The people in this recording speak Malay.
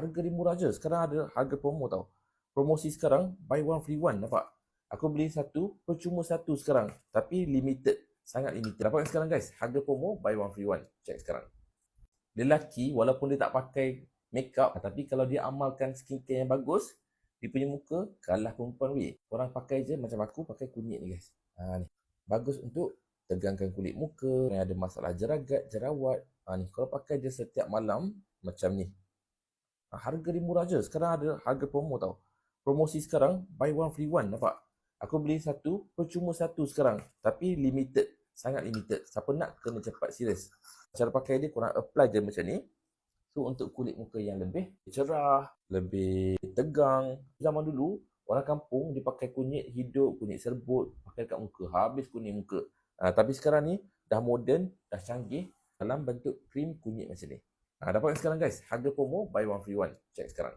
Harga dia murah je. Sekarang ada harga promo tau. Promosi sekarang, buy one free one, nampak? Aku beli satu, percuma satu sekarang. Tapi limited. Sangat limited. Dapat sekarang guys, harga promo, buy one free one. Check sekarang. Lelaki, walaupun dia tak pakai makeup, tapi kalau dia amalkan skincare yang bagus, dia punya muka kalah perempuan weh. Orang pakai je macam aku pakai kunyit ni guys. Ni. Bagus untuk tegangkan kulit muka, yang ada masalah jeragat, jerawat. Ni kalau pakai je setiap malam macam ni. Harga dia murah je. Sekarang ada harga promo tau. Promosi sekarang, buy one free one, nampak? Aku beli satu, percuma satu sekarang. Tapi limited. Sangat limited. Siapa nak, kena cepat, serius. Cara pakai dia, korang apply je macam ni. So, untuk kulit muka yang lebih cerah, lebih tegang. Zaman dulu, orang kampung dia pakai kunyit hidup, kunyit serbut, pakai kat muka. Habis kuning muka. Tapi sekarang ni, dah moden, dah canggih, dalam bentuk krim kunyit macam ni. Dapat sekarang guys, harga promo, buy one free one. Check sekarang.